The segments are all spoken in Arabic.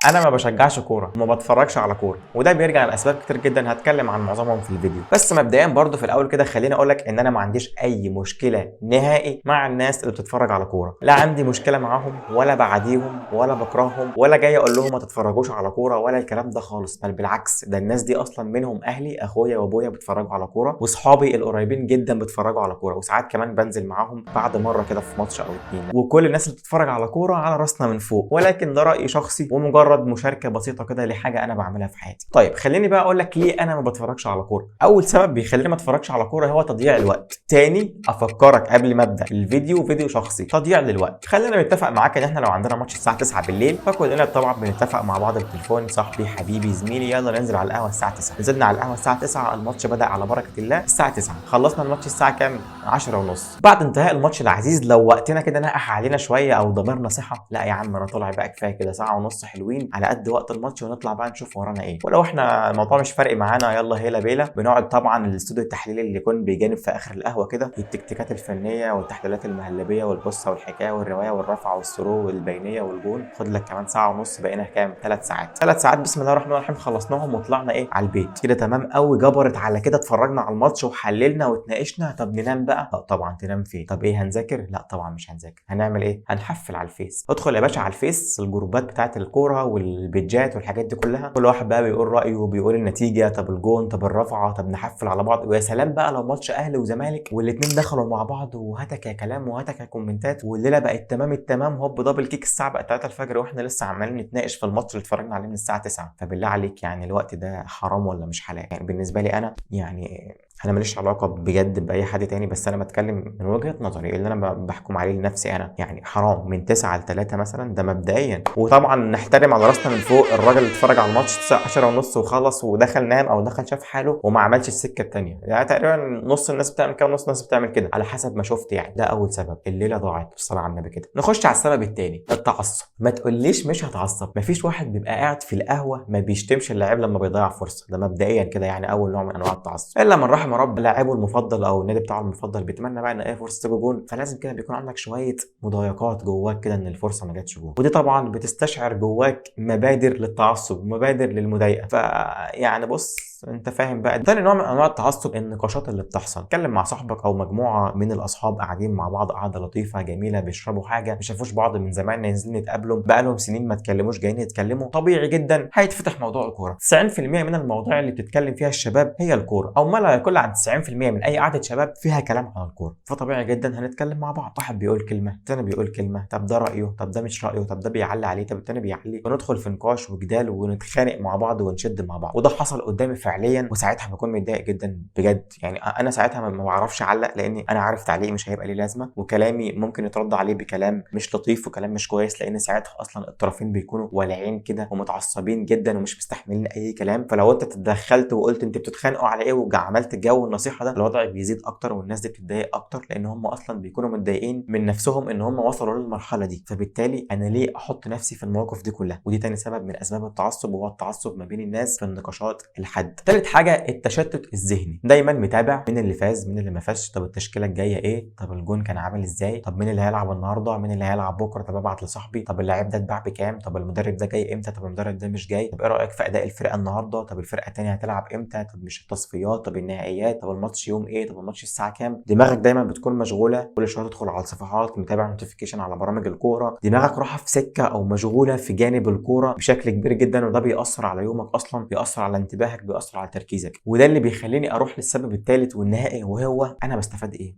انا ما بشجعش كوره وما بتفرجش على كوره، وده بيرجع لاسباب كتير جدا هتكلم عن معظمهم في الفيديو. بس مبدئيا برضو في الاول كده خليني اقول لك ان انا ما عنديش اي مشكله نهائي مع الناس اللي بتتفرج على كوره، لا عندي مشكله معاهم ولا بعاديهم ولا بكرههم ولا جاي اقول لهم ما تتفرجوش على كوره ولا الكلام ده خالص، بل بالعكس ده الناس دي اصلا منهم اهلي، اخويا وابويا بيتفرجوا على كوره، واصحابي القريبين جدا بيتفرجوا على كوره، وساعات كمان بنزل معاهم بعد مره كده في ماتش او اتنين، وكل الناس اللي بتتفرج على كوره على راسنا من فوق، ولكن ده راي شخصي ومجرد مشاركه بسيطه كده لحاجه انا بعملها في حياتي. طيب خليني بقى اقول لك ليه انا ما بتفرجش على كوره. اول سبب بيخليني ما اتفرجش على كوره هو تضييع الوقت. تاني افكرك قبل ما ابدا الفيديو، فيديو شخصي تضييع للوقت. خلينا نتفق معاك ان احنا لو عندنا ماتش الساعه 9 بالليل فكلنا طبعا بنتفق مع بعض بالتليفون، صاحبي حبيبي زميلي يلا ننزل على القهوه الساعه 9. نزلنا على القهوه الساعه 9، الماتش بدا على بركه الله الساعه 9، خلصنا الماتش الساعه كام؟ 10 ونص. بعد انتهاء الماتش العزيز لو وقتنا كده نقح علينا شويه او ضميرنا صحه، لا يا عم انا طالع بقى كفايه كده ساعه ونص حلوين على قد وقت الماتش ونطلع بقى نشوف ورانا ايه. ولو احنا الموضوع مش فارق معانا يلا هيلا بيلا بنقعد طبعا الاستوديو التحليلي اللي يكون بيجانب في اخر القهوه كده، التكتيكات الفنيه والتحليلات المهلبيه والقصه والحكايه والروايه والرفعه والثرو والبينيه والجون، خد لك كمان ساعه ونص بقينا كام؟ 3 ساعات. 3 ساعات بسم الله الرحمن الرحيم خلصناهم وطلعنا ايه على البيت كده تمام قوي، جبرت على كده اتفرجنا على الماتش وحللنا واتناقشنا. طب ننام بقى؟ لا طبعا تنام فين؟ طب ايه هنذاكر؟ لا طبعا مش هنذاكر. هنعمل ايه؟ هنحفل على الفيس. ادخل يا باشا على الفيس الجروبات بتاعت الكوره والبيجات والحاجات دي كلها، كل واحد بقى بيقول رايه وبيقول النتيجه، طب الجون، طب الرفعه، طب نحفل على بعض. ويا سلام بقى لو ماتش اهلي وزمالك والاثنين دخلوا مع بعض وهتك يا كلام وهتك يا كومنتات والليله بقت تمام التمام، هوب دبل كيك الساعه بقت 3 الفجر واحنا لسه عمالين نتناقش في الماتش اللي اتفرجنا عليه من الساعه 9. فبالله عليك يعني الوقت ده حرام ولا مش حلال؟ يعني بالنسبه لي انا يعني انا ماليش علاقه بجد باي حد تاني، بس انا بتكلم من وجهه نظري اللي انا بحكم عليه لنفسي انا. يعني حرام من 9 ل 3 مثلا ده مبدئيا. وطبعا نحترم على راسنا من فوق الراجل اللي اتفرج على الماتش 9 10 ونص وخلص ودخل نام او دخل شاف حاله وما عملش السكه الثانيه، يعني تقريبا نص الناس بتعمل كده ونص الناس بتعمل كده على حسب ما شفت. يعني ده اول سبب، الليله ضاعت بالصلاه على النبي كده. نخش على السبب الثاني، التعصب. ما تقوليش مش هتعصب، مفيش واحد بيبقى قاعد في القهوه ما بيشتمش اللاعب لما بيضيع فرصه، ده مبدئيا كده يعني اول نوع من انواع التعصب، الا من رحم رب لاعبه المفضل او النادي بتاعه المفضل بيتمنى بقى ان اي فرصه تيجي جون، فلازم كده بيكون عندك شويه مضايقات جواك كده ان الفرصه ما جاتش جون، ودي طبعا بتستشعر جواك مبادر للتعصب ومبادر للمضايقه. فيعني بص انت فاهم بقى. تاني نوع من انواع التعصب النقاشات اللي بتحصل، اتكلم مع صاحبك او مجموعه من الاصحاب قاعدين مع بعض قعده لطيفه جميله بيشربوا حاجه، ما شافوش بعض من زمان نازلين يتقابلوا بقالهم سنين ما اتكلموش جايين يتكلموا، طبيعي جدا هيتفتح موضوع الكوره. 90% من المواضيع اللي بتتكلم فيها الشباب هي الكوره، او ما لا يقل عن 90% من اي قعده شباب فيها كلام عن الكوره، فطبيعي جدا هنتكلم مع بعض، واحد بيقول كلمه الثاني بيقول كلمه، طب ده رايه، طب ده مش رايه، طب ده بيعلي عليه، طب الثاني بيعلي، وندخل في نقاش وجدال ونتخانق مع بعض ونشد مع بعض. وده حصل قدامي فعليا وساعتها بكون متضايق جدا بجد. يعني انا ساعتها ما بعرفش اعلق لاني انا عارف تعليقي مش هيبقى ليه لازمه، وكلامي ممكن يترد عليه بكلام مش لطيف وكلام مش كويس، لان ساعتها اصلا الطرفين بيكونوا والعين كده ومتعصبين جدا ومش مستحملين اي كلام. فلو انت تدخلت وقلت انت بتتخانقوا على ايه وعملت جو النصيحه ده، الوضع بيزيد اكتر والناس دي بتتضايق اكتر، لان هم اصلا بيكونوا متضايقين من نفسهم ان هم وصلوا للمرحله دي. فبالتالي انا ليه احط نفسي في المواقف دي كلها؟ ودي تاني سبب من اسباب التعصب، وهو التعصب ما بين الناس في النقاشات الحاد. تالت حاجه التشتت الذهني، دايما متابع مين اللي فاز مين اللي ما فازش، طب التشكيله الجايه ايه، طب الجون كان عامل ازاي، طب مين اللي هيلعب النهارده، مين اللي هيلعب بكره، طب ابعت لصاحبي، طب اللاعب ده اتباع بكام، طب المدرب ده جاي امتى، طب المدرب ده مش جاي، طب ايه رايك في اداء الفرقه النهارده، طب الفرقه الثانيه هتلعب امتى، طب مش التصفيات، طب النهائيات، طب الماتش يوم ايه، طب الماتش الساعه كام. دماغك دايما بتكون مشغوله، كل شويه تدخل على الصفحات متابع نوتيفيكيشن على برامج الكوره، دماغك رايحه في سكه او مشغوله في جانب الكوره بشكل كبير جدا، وده بيأثر على يومك اصلا، بيأثر على انتباهك، بيأثر على تركيزك. وده اللي بيخليني اروح للسبب الثالث والنهائي، وهو انا بستفاد ايه.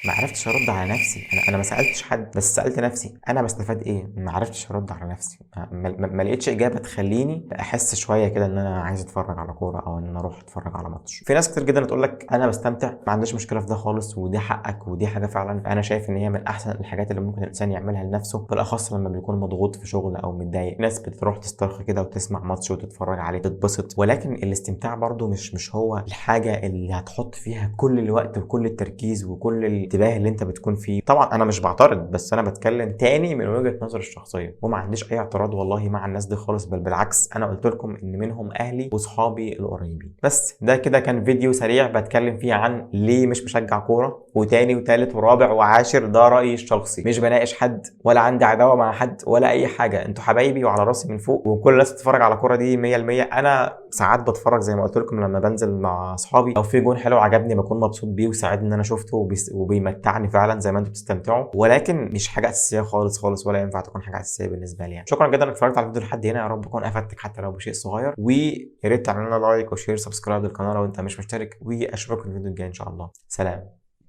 ما عرفتش ارد على نفسي. انا ما سالتش حد بس سالت نفسي انا بستفاد ايه. ما عرفتش ارد على نفسي، ما لقيتش اجابه تخليني احس شويه كده ان انا عايز اتفرج على كوره او ان انا اروح اتفرج على ماتش. في ناس كتير جدا تقول لك انا بستمتع، ما عنديش مشكله في ده خالص ودي حقك ودي حاجه فعلا انا شايف ان هي من احسن الحاجات اللي ممكن الانسان يعملها لنفسه، بالاخص لما بيكون مضغوط في شغل او متضايق. ناس بتروح تسترخي كده وتسمع ماتش وتتفرج عليه تتبسط، ولكن الاستمتاع برده مش هو الحاجه اللي هتحط فيها كل الوقت وكل التركيز وكل الانتباه اللي انت بتكون فيه. طبعا انا مش بعترض، بس انا بتكلم تاني من وجهة نظري الشخصيه، وما عنديش اي اعتراض والله مع الناس دي خالص، بل بالعكس انا قلت لكم ان منهم اهلي واصحابي القريبين. بس ده كده كان فيديو سريع بتكلم فيه عن ليه مش مشجع كوره، وتاني وتالت ورابع وعاشر ده رايي الشخصي، مش بناقش حد ولا عندي عداوه مع حد ولا اي حاجه، انتوا حبايبي وعلى راسي من فوق، وكل الناس بتتفرج على كوره دي 100%. انا ساعات بتفرج زي ما قلت لكم لما بنزل مع اصحابي، لو في جون حلو عجبني بكون مبسوط بيه وسعيد ان انا شفته وبيمتعني فعلا زي ما انتوا بتستمتعوا، ولكن مش حاجه اساسيه خالص خالص، ولا ينفع تكون حاجه اساسيه بالنسبه لي يعني. شكرا جدا انك اتفرجت على الفيديو لحد هنا، يا رب اكون افدتك حتى لو بشيء صغير، ويا ريت تعمل لنا لايك وشير سبسكرايب للقناه لو انت مش مشترك، واشوفكم في الفيديو الجاي ان شاء الله. سلام.